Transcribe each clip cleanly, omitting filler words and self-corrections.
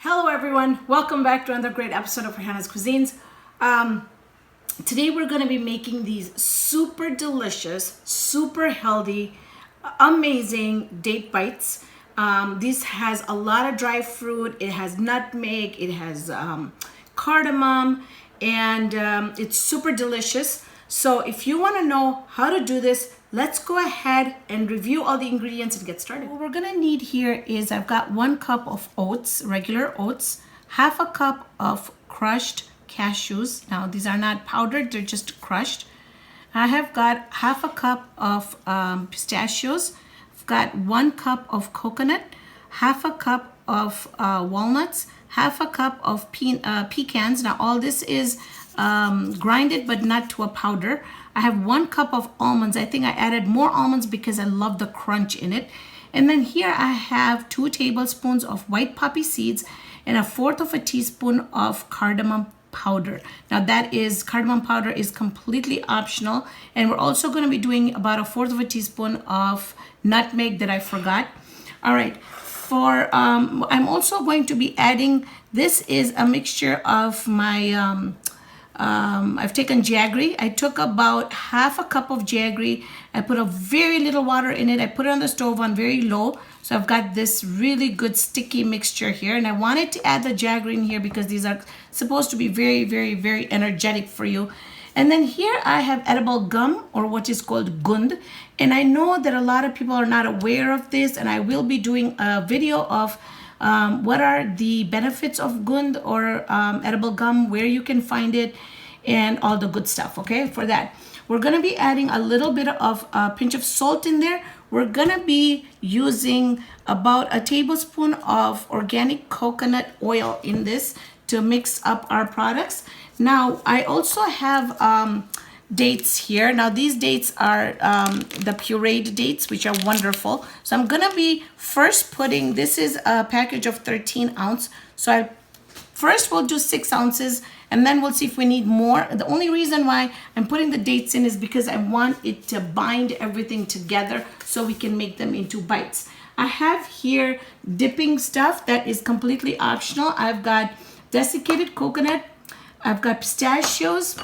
Hello everyone, welcome back to another great episode of Raihana's Cuisines. Today we're going to be making these super delicious, super healthy, amazing date bites. This has a lot of dry fruit, it has nutmeg, it has cardamom, and it's super delicious. So if you want to know how to do this, let's go ahead and review all the ingredients and get started. What we're gonna need here is I've got 1 cup of oats, regular oats, half a cup of crushed cashews. Now these are not powdered, they're just crushed. I have got half a cup of pistachios. I've got 1 cup of coconut, half a cup of walnuts, half a cup of pecans. Now all this is grinded but not to a powder. I have 1 cup of almonds. I think I added more almonds because I love the crunch in it. And then here I have 2 tablespoons of white poppy seeds and 1/4 teaspoon of cardamom powder. Now that is, cardamom powder is completely optional. And we're also going to be doing about 1/4 teaspoon of nutmeg that I forgot. All right. I'm also going to be adding, this is a mixture of my I've taken jaggery. I took about half a cup of jaggery. I put a very little water in it. I put it on the stove on very low. So I've got this really good sticky mixture here. And I wanted to add the jaggery in here because these are supposed to be very, very, very energetic for you. And then here I have edible gum, or what is called gund. And I know that a lot of people are not aware of this. And I will be doing a video of what are the benefits of gund or edible gum, where you can find it, and all the good stuff. Okay, for that we're going to be adding a little bit of a pinch of salt in there. We're going to be using about 1 tablespoon of organic coconut oil in this to mix up our products. Now I also have dates here. Now these dates are the pureed dates, which are wonderful. So I'm gonna be first putting, this is a package of 13 ounce. So I first we'll do 6 ounces and then we'll see if we need more. The only reason why I'm putting the dates in is because I want it to bind everything together so we can make them into bites. I have here dipping stuff that is completely optional. I've got desiccated coconut, I've got pistachios,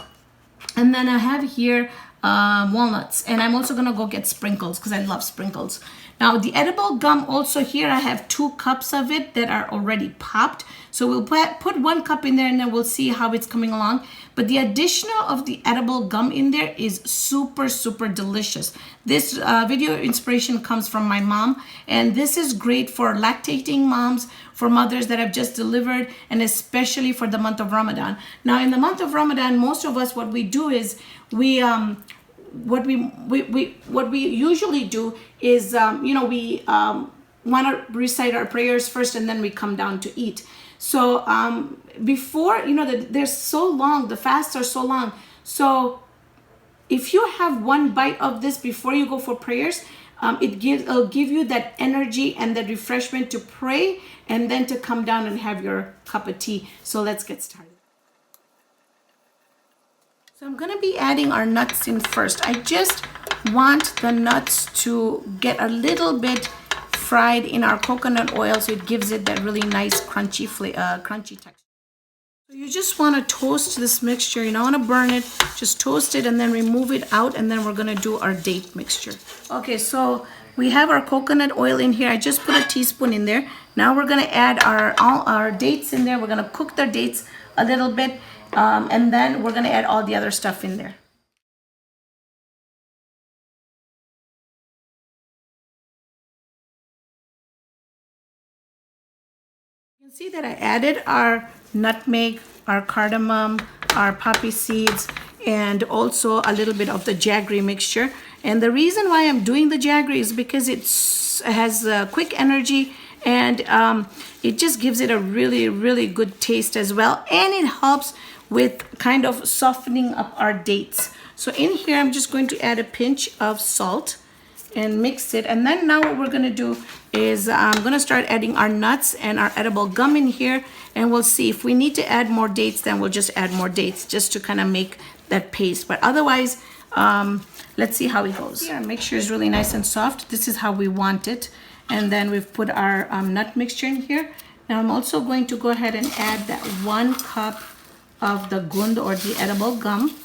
and then I have here walnuts. And I'm also gonna go get sprinkles because I love sprinkles. Now the edible gum also here, I have 2 cups of it that are already popped. So we'll put 1 cup in there and then we'll see how it's coming along. But the addition of the edible gum in there is super, super delicious. This video inspiration comes from my mom. And this is great for lactating moms, for mothers that have just delivered, and especially for the month of Ramadan. Now in the month of Ramadan, most of us, what we do is what we usually do is we want to recite our prayers first and then we come down to eat. So before, they're so long, the fasts are so long. So if you have 1 bite of this before you go for prayers, it'll give you that energy and that refreshment to pray and then to come down and have your cup of tea. So let's get started. So I'm gonna be adding our nuts in first. I just want the nuts to get a little bit fried in our coconut oil so it gives it that really nice crunchy texture. So you just want to toast this mixture. You don't want to burn it, just toast it and then remove it out, and then we're gonna do our date mixture. Okay, so we have our coconut oil in here. I just put 1 teaspoon in there. Now we're gonna add all our dates in there. We're gonna cook the dates a little bit. And then we're going to add all the other stuff in there. You can see that I added our nutmeg, our cardamom, our poppy seeds, and also a little bit of the jaggery mixture. And the reason why I'm doing the jaggery is because it has quick energy, and it just gives it a really, really good taste as well. And it helps with kind of softening up our dates. So in here, I'm just going to add a pinch of salt and mix it. And then now what we're gonna do is I'm gonna start adding our nuts and our edible gum in here, and we'll see if we need to add more dates, then we'll just add more dates just to kind of make that paste. But otherwise, let's see how it goes. Here, make sure it's really nice and soft. This is how we want it. And then we've put our nut mixture in here. Now I'm also going to go ahead and add that 1 cup of the gund or the edible gum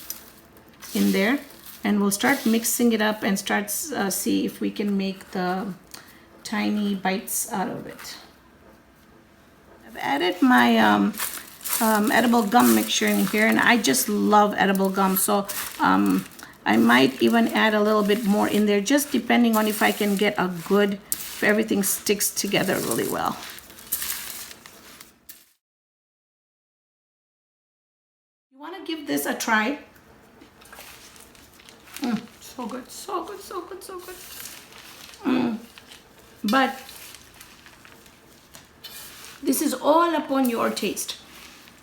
in there, and we'll start mixing it up and start see if we can make the tiny bites out of it. I've added my edible gum mixture in here, and I just love edible gum, so I might even add a little bit more in there, just depending on if I can get a good, if everything sticks together really well. You want to give this a try. So good, so good, so good, so good. But this is all upon your taste.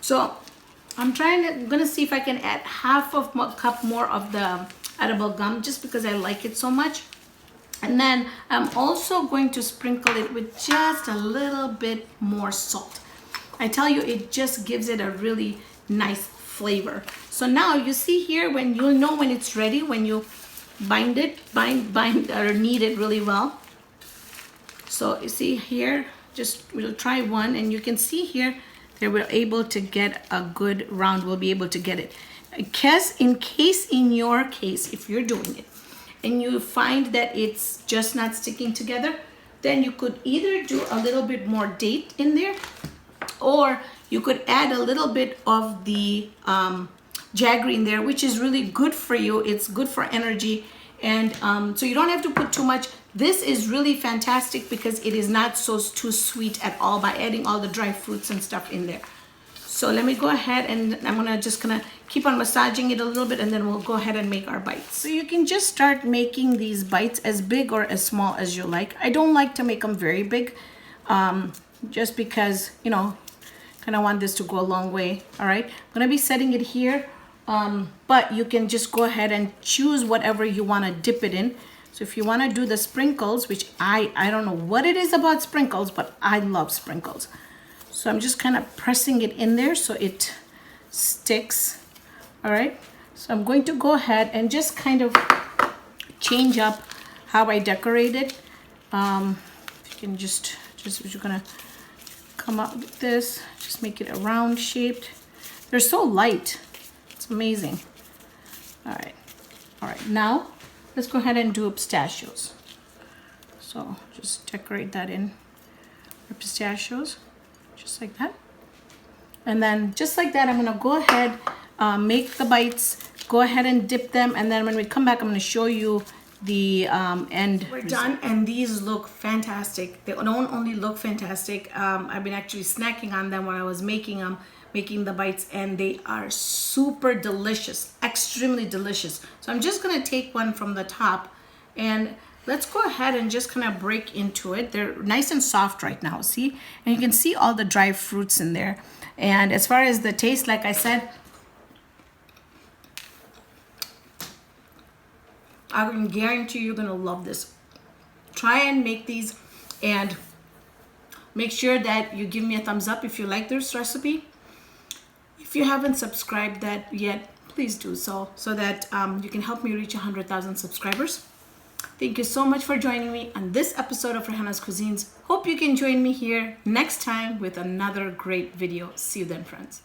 So I'm gonna see if I can add half of a cup more of the edible gum, just because I like it so much. And then I'm also going to sprinkle it with just a little bit more salt. I tell you, it just gives it a really nice flavor. So now you see here, when you'll know when it's ready, when you bind or knead it really well. So you see here, we'll try one, and you can see here that we're able to get a good round. We'll be able to get it. In your case, if you're doing it and you find that it's just not sticking together, then you could either do a little bit more date in there, or you could add a little bit of the jaggery in there, which is really good for you. It's good for energy, and so you don't have to put too much. This is really fantastic because it is not too sweet at all by adding all the dry fruits and stuff in there. So let me go ahead, and I'm just gonna keep on massaging it a little bit, and then we'll go ahead and make our bites. So you can just start making these bites as big or as small as you like. I don't like to make them very big, just because, you know, kind of want this to go a long way. All right, I'm gonna be setting it here, but you can just go ahead and choose whatever you want to dip it in. So if you want to do the sprinkles, which I don't know what it is about sprinkles, but I love sprinkles. So I'm just kind of pressing it in there so it sticks. All right, so I'm going to go ahead and just kind of change up how I decorate it. You can you're gonna come up with this, just make it a round shaped. They're so light, it's amazing. All right, now let's go ahead and do pistachios. So just decorate that in our pistachios, just like that. And then just like that, I'm gonna go ahead, make the bites, go ahead and dip them, and then when we come back, I'm gonna show you the end. We're done, and these look fantastic. They don't only look fantastic, I've been actually snacking on them when I was making the bites, and they are super delicious, extremely delicious. So I'm just gonna take one from the top, and let's go ahead and just kind of break into it. They're nice and soft right now, see? And you can see all the dry fruits in there. And as far as the taste, like I said, I can guarantee you're gonna love this. Try and make these, and make sure that you give me a thumbs up if you like this recipe. If you haven't subscribed that yet, please do so that you can help me reach 100,000 subscribers. Thank you so much for joining me on this episode of Raihana's Cuisines. Hope you can join me here next time with another great video. See you then, friends.